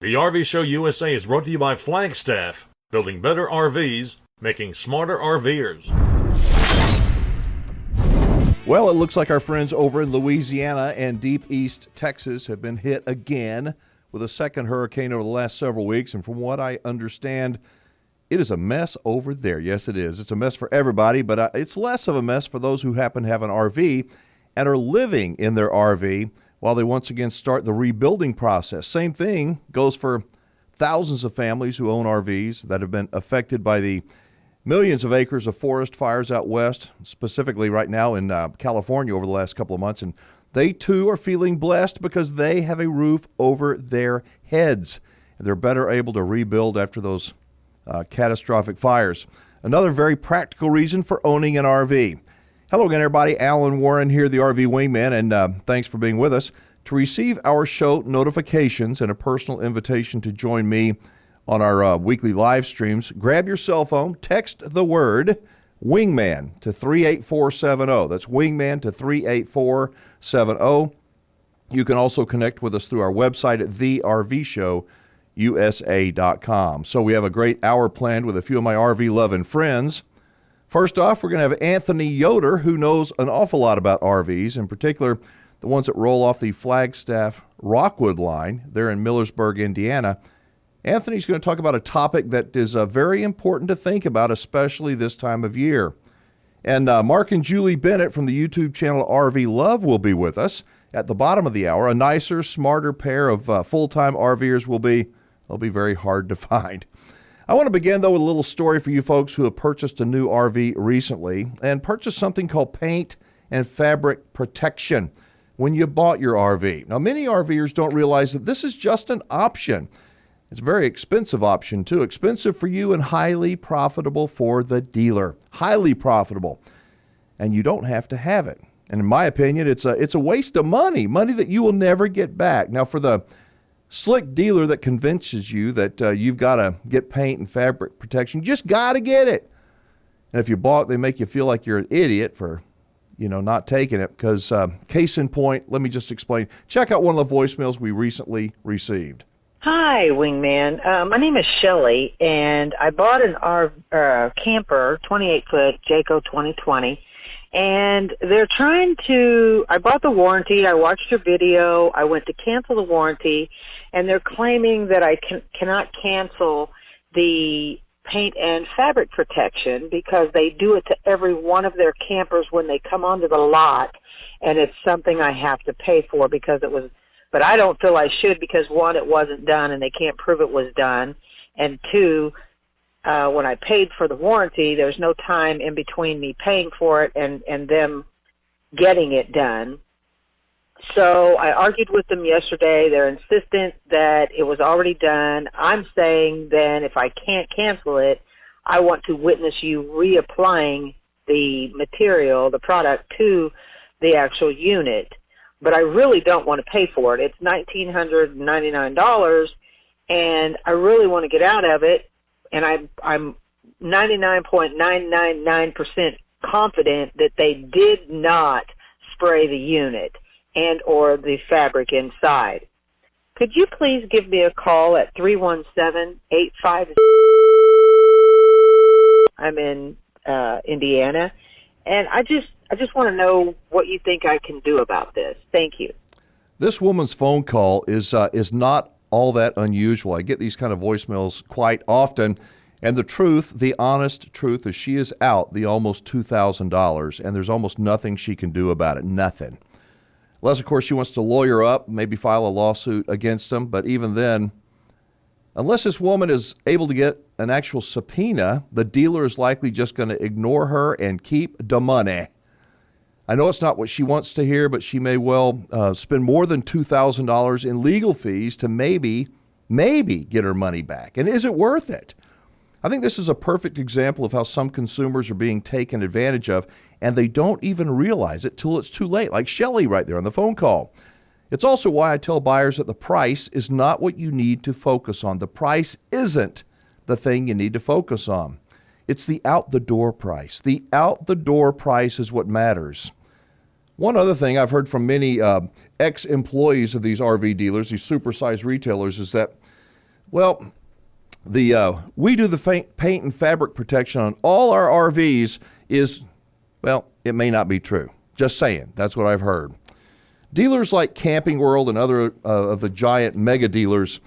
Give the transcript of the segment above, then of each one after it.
The RV Show USA is brought to you by Flagstaff, building better RVs, making smarter RVers. Well, it looks like our friends over in Louisiana and deep East Texas have been hit again with a second hurricane over the last several weeks. And from what I understand, it is a mess over there. Yes, it is. It's a mess for everybody, but it's less of a mess for those who happen to have an RV and are living in their RV while they once again start the rebuilding process. Same thing goes for thousands of families who own RVs that have been affected by the millions of acres of forest fires out west, specifically right now in California over the last couple of months. And they, too, are feeling blessed because they have a roof over their heads. And they're better able to rebuild after those catastrophic fires. Another very practical reason for owning an RV. Hello again, everybody. Alan Warren here, the RV Wingman, and thanks for being with us. To receive our show notifications and a personal invitation to join me on our weekly live streams, grab your cell phone, text the word Wingman to 38470. That's Wingman to 38470. You can also connect with us through our website at thervshowusa.com. So we have a great hour planned with a few of my RV-loving friends. First off, we're going to have Anthony Yoder, who knows an awful lot about RVs, in particular the ones that roll off the Flagstaff Rockwood line there in Millersburg, Indiana. Anthony's going to talk about a topic that is very important to think about, especially this time of year. And Mark and Julie Bennett from the YouTube channel RV Love will be with us at the bottom of the hour. A nicer, smarter pair of full-time RVers will be very hard to find. I want to begin, though, with a little story for you folks who have purchased a new RV recently and purchased something called paint and fabric protection when you bought your RV. Now, many RVers don't realize that this is just an option. It's a very expensive option, too. Expensive for you and highly profitable for the dealer. Highly profitable. And you don't have to have it. And in my opinion, it's a waste of money that you will never get back. Now, for the slick dealer that convinces you that you've got to get paint and fabric protection, you just got to get it. And if you balk, they make you feel like you're an idiot for, not taking it. Because case in point, let me just explain. Check out one of the voicemails we recently received. Hi, Wingman. My name is Shelley, and I bought an camper, 28-foot Jayco 2020, and they're trying to, I bought the warranty, I watched your video, I went to cancel the warranty, and they're claiming that I cannot cancel the paint and fabric protection because they do it to every one of their campers when they come onto the lot, and it's something I have to pay for because it was. But I don't feel I should because, one, it wasn't done and they can't prove it was done. And two, when I paid for the warranty, there's no time in between me paying for it and them getting it done. So I argued with them yesterday. They're insistent that it was already done. I'm saying then if I can't cancel it, I want to witness you reapplying the material, the product, to the actual unit. But I really don't want to pay for it. It's $1,999, and I really want to get out of it, and I'm 99.999% confident that they did not spray the unit and or the fabric inside. Could you please give me a call at 317-85? I'm in Indiana, and I just want to know what you think I can do about this. Thank you. This woman's phone call is not all that unusual. I get these kind of voicemails quite often. And the honest truth is she is out the almost $2,000, and there's almost nothing she can do about it. Nothing. Unless, of course, she wants to lawyer up, maybe file a lawsuit against them. But even then, unless this woman is able to get an actual subpoena, the dealer is likely just going to ignore her and keep the money. I know it's not what she wants to hear, but she may well spend more than $2,000 in legal fees to maybe get her money back. And is it worth it? I think this is a perfect example of how some consumers are being taken advantage of, and they don't even realize it till it's too late, like Shelley right there on the phone call. It's also why I tell buyers that the price is not what you need to focus on. The price isn't the thing you need to focus on. It's the out-the-door price. The out-the-door price is what matters. One other thing I've heard from many ex-employees of these RV dealers, these supersized retailers, is that Well, we do the paint and fabric protection on all our RVs is, well, it may not be true. Just saying. That's what I've heard. Dealers like Camping World and other of the giant mega dealers,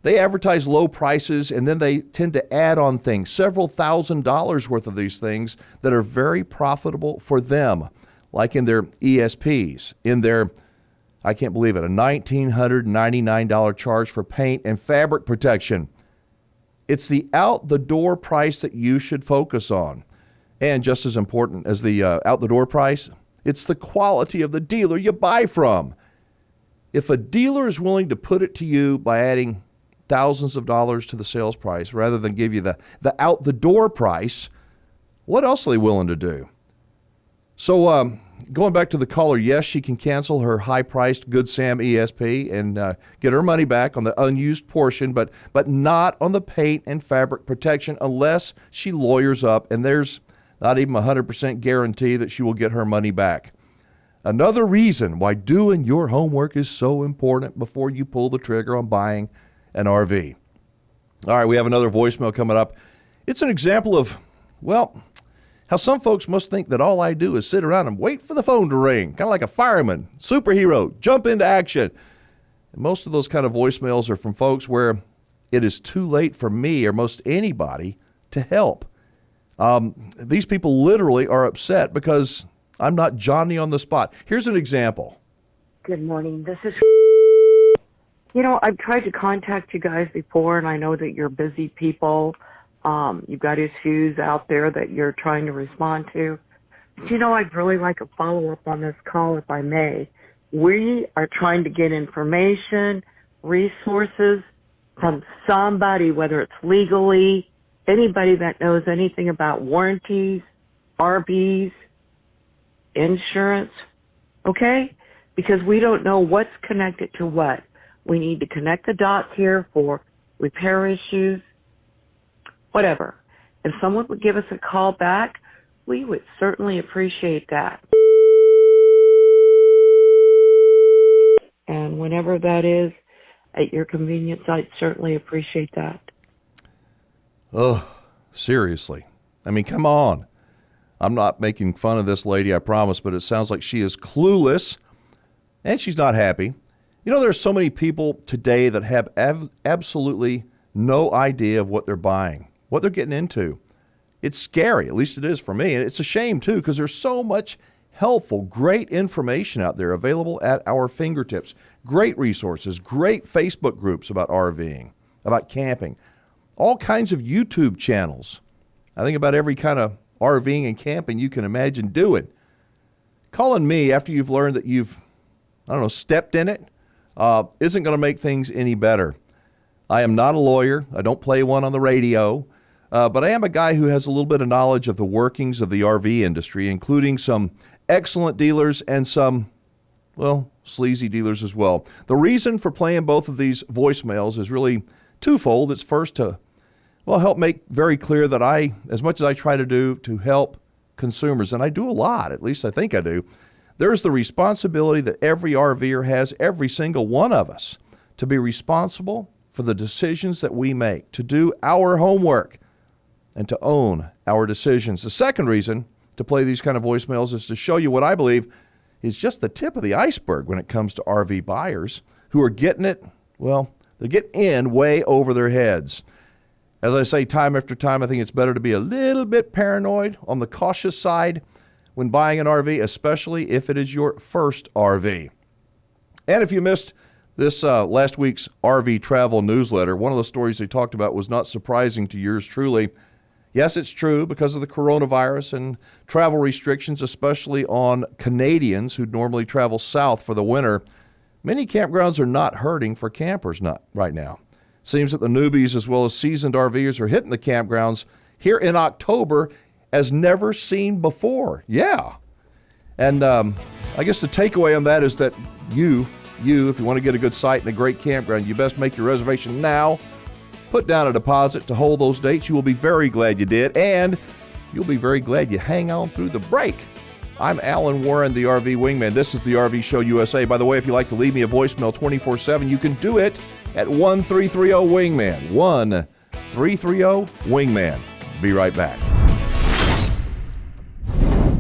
they advertise low prices, and then they tend to add on things, several $1,000s worth of these things that are very profitable for them, like in their ESPs, in their, I can't believe it, a $1,999 charge for paint and fabric protection. It's the out-the-door price that you should focus on. And just as important as the out-the-door price, it's the quality of the dealer you buy from. If a dealer is willing to put it to you by adding thousands of dollars to the sales price rather than give you the out-the-door price, what else are they willing to do? So going back to the caller, yes, she can cancel her high-priced Good Sam ESP and get her money back on the unused portion, but not on the paint and fabric protection unless she lawyers up, and there's not even a 100% guarantee that she will get her money back. Another reason why doing your homework is so important before you pull the trigger on buying an RV. All right, we have another voicemail coming up. It's an example of, well, how some folks must think that all I do is sit around and wait for the phone to ring, kind of like a fireman, superhero, jump into action. And most of those kind of voicemails are from folks where it is too late for me or most anybody to help. These people literally are upset because I'm not Johnny on the spot. Here's an example. Good morning. This is, I've tried to contact you guys before, and I know that you're busy people. You've got issues out there that you're trying to respond to. But, I'd really like a follow-up on this call, if I may. We are trying to get information, resources from somebody, whether it's legally, anybody that knows anything about warranties, RVs, insurance, okay? Because we don't know what's connected to what. We need to connect the dots here for repair issues, whatever. If someone would give us a call back, we would certainly appreciate that. And whenever that is, at your convenience, I'd certainly appreciate that. Oh, seriously. I mean, come on. I'm not making fun of this lady, I promise, but it sounds like she is clueless and she's not happy. There are so many people today that have absolutely no idea of what they're buying, what they're getting into. It's scary, at least it is for me. And it's a shame, too, because there's so much helpful, great information out there available at our fingertips. Great resources, great Facebook groups about RVing, about camping. All kinds of YouTube channels. I think about every kind of RVing and camping you can imagine doing. Calling me after you've learned that you've, stepped in it, isn't going to make things any better. I am not a lawyer. I don't play one on the radio. But I am a guy who has a little bit of knowledge of the workings of the RV industry, including some excellent dealers and some, sleazy dealers as well. The reason for playing both of these voicemails is really twofold. It's first to help make very clear that I, as much as I try to do to help consumers, and I do a lot, at least I think I do, there's the responsibility that every RVer has, every single one of us, to be responsible for the decisions that we make, to do our homework, and to own our decisions. The second reason to play these kind of voicemails is to show you what I believe is just the tip of the iceberg when it comes to RV buyers who are getting it, they're getting in way over their heads. As I say time after time, I think it's better to be a little bit paranoid, on the cautious side, when buying an RV, especially if it is your first RV. And if you missed this last week's RV travel newsletter, one of the stories they talked about was not surprising to yours truly. Yes, it's true, because of the coronavirus and travel restrictions, especially on Canadians who normally travel south for the winter, many campgrounds are not hurting for campers right now. Seems that the newbies as well as seasoned RVers are hitting the campgrounds here in October as never seen before. Yeah. And I guess the takeaway on that is that you, if you want to get a good site and a great campground, you best make your reservation now. Put down a deposit to hold those dates. You will be very glad you did, and you'll be very glad you hang on through the break. I'm Alan Warren, the RV Wingman. This is the RV Show USA. By the way, if you'd like to leave me a voicemail 24/7, you can do it at 1330 Wingman. 1330 Wingman. Be right back.